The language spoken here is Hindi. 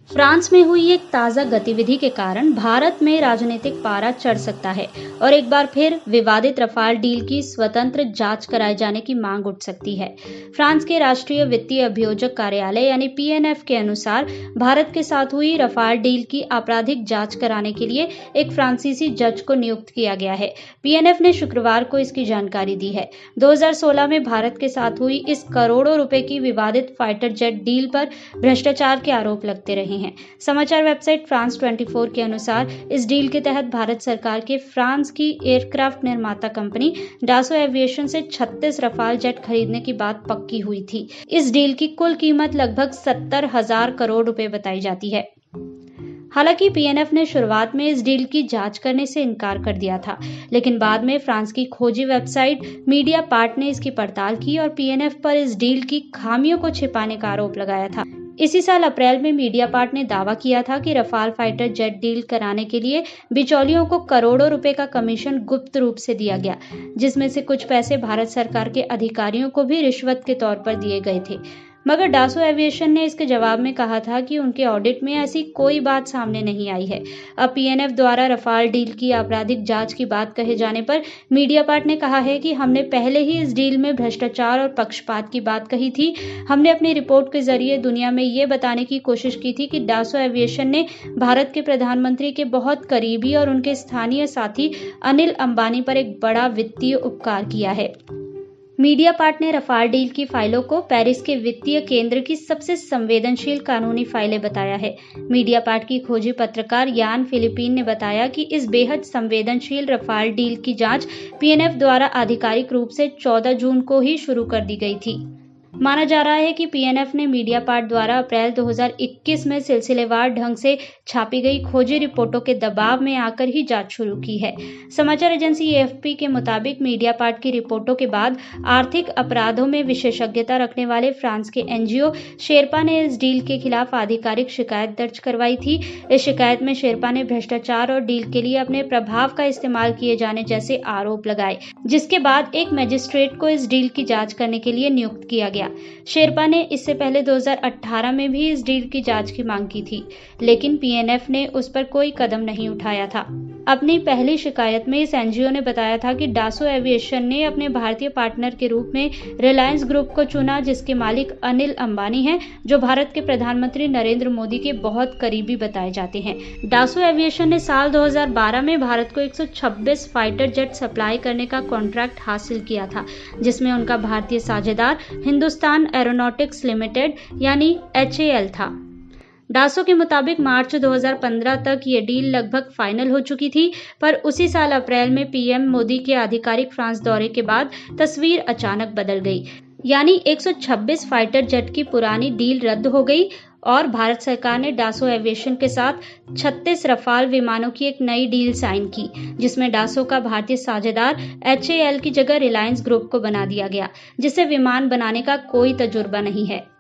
फ्रांस में हुई एक ताजा गतिविधि के कारण भारत में राजनीतिक पारा चढ़ सकता है और एक बार फिर विवादित रफाल डील की स्वतंत्र जांच कराए जाने की मांग उठ सकती है। फ्रांस के राष्ट्रीय वित्तीय अभियोजक कार्यालय यानी पीएनएफ के अनुसार भारत के साथ हुई रफाल डील की आपराधिक जांच कराने के लिए एक फ्रांसीसी जज को नियुक्त किया गया है। पीएनएफ ने शुक्रवार को इसकी जानकारी दी है। 2016 में भारत के साथ हुई इस करोड़ों रुपए की विवादित फाइटर जेट डील पर भ्रष्टाचार के आरोप लगते रहे हैं। समाचार वेबसाइट फ्रांस 24 के अनुसार इस डील के तहत भारत सरकार के फ्रांस की एयरक्राफ्ट निर्माता कंपनी डासो एविएशन से 36 रफाल जेट खरीदने की बात पक्की हुई थी। इस डील की कुल कीमत लगभग 70,000 करोड़ रुपए बताई जाती है। हालांकि पीएनएफ ने शुरुआत में इस डील की जांच करने से इनकार कर दिया था, लेकिन बाद में फ्रांस की खोजी वेबसाइट मीडिया पार्ट ने इसकी पड़ताल की और पीएनएफ पर इस डील की खामियों को छिपाने का आरोप लगाया था। इसी साल अप्रैल में मीडिया पार्ट ने दावा किया था कि रफाल फाइटर जेट डील कराने के लिए बिचौलियों को करोड़ों रुपए का कमीशन गुप्त रूप से दिया गया, जिसमें से कुछ पैसे भारत सरकार के अधिकारियों को भी रिश्वत के तौर पर दिए गए थे। मगर डासो एविएशन ने इसके जवाब में कहा था कि उनके ऑडिट में ऐसी कोई बात सामने नहीं आई है। अब पीएनएफ द्वारा रफाल डील की आपराधिक जांच की बात कहे जाने पर मीडिया पार्ट ने कहा है कि हमने पहले ही इस डील में भ्रष्टाचार और पक्षपात की बात कही थी। हमने अपनी रिपोर्ट के जरिए दुनिया में ये बताने की कोशिश की थी कि डासो एविएशन ने भारत के प्रधानमंत्री के बहुत करीबी और उनके स्थानीय साथी अनिल अंबानी पर एक बड़ा वित्तीय उपकार किया है। मीडिया पार्ट ने रफाल डील की फाइलों को पेरिस के वित्तीय केंद्र की सबसे संवेदनशील कानूनी फाइलें बताया है। मीडिया पार्ट की खोजी पत्रकार यान फिलिपीन ने बताया कि इस बेहद संवेदनशील रफाल डील की जांच पीएनएफ द्वारा आधिकारिक रूप से 14 जून को ही शुरू कर दी गई थी। माना जा रहा है कि पीएनएफ ने मीडिया पार्ट द्वारा अप्रैल 2021 में सिलसिलेवार ढंग से छापी गई खोजी रिपोर्टों के दबाव में आकर ही जांच शुरू की है। समाचार एजेंसी एएफपी के मुताबिक मीडिया पार्ट की रिपोर्टों के बाद आर्थिक अपराधों में विशेषज्ञता रखने वाले फ्रांस के एनजीओ शेरपा ने इस डील के खिलाफ आधिकारिक शिकायत दर्ज करवाई थी। इस शिकायत में शेरपा ने भ्रष्टाचार और डील के लिए अपने प्रभाव का इस्तेमाल किए जाने जैसे आरोप लगाए, जिसके बाद एक मजिस्ट्रेट को इस डील की जांच करने के लिए नियुक्त किया गया। शेरपा ने इससे पहले 2018 में भी इस डील की जांच की मांग की थी, लेकिन पीएनएफ ने उस पर कोई कदम नहीं उठाया था। अपनी पहली शिकायत में इस एनजीओ ने बताया था कि डासो एविएशन ने अपने भारतीय पार्टनर के रूप में रिलायंस ग्रुप को चुना, जिसके मालिक अनिल अंबानी हैं, जो भारत के प्रधानमंत्री नरेंद्र मोदी के बहुत करीबी बताए जाते हैं। डासो एविएशन ने साल 2012 में भारत को 126 फाइटर जेट सप्लाई करने का कॉन्ट्रैक्ट हासिल किया था, जिसमें उनका भारतीय साझेदार हिंदुस्तान एरोनॉटिक्स लिमिटेड यानी HAL था। डासो के मुताबिक मार्च 2015 तक ये डील लगभग फाइनल हो चुकी थी, पर उसी साल अप्रैल में पीएम मोदी के आधिकारिक फ्रांस दौरे के बाद तस्वीर अचानक बदल गई। यानी 126 फाइटर जेट की पुरानी डील रद्द हो गई और भारत सरकार ने डासो एविएशन के साथ 36 रफाल विमानों की एक नई डील साइन की, जिसमें डासो का भारतीय साझेदार HAL की जगह रिलायंस ग्रुप को बना दिया गया, जिसे विमान बनाने का कोई तजुर्बा नहीं है।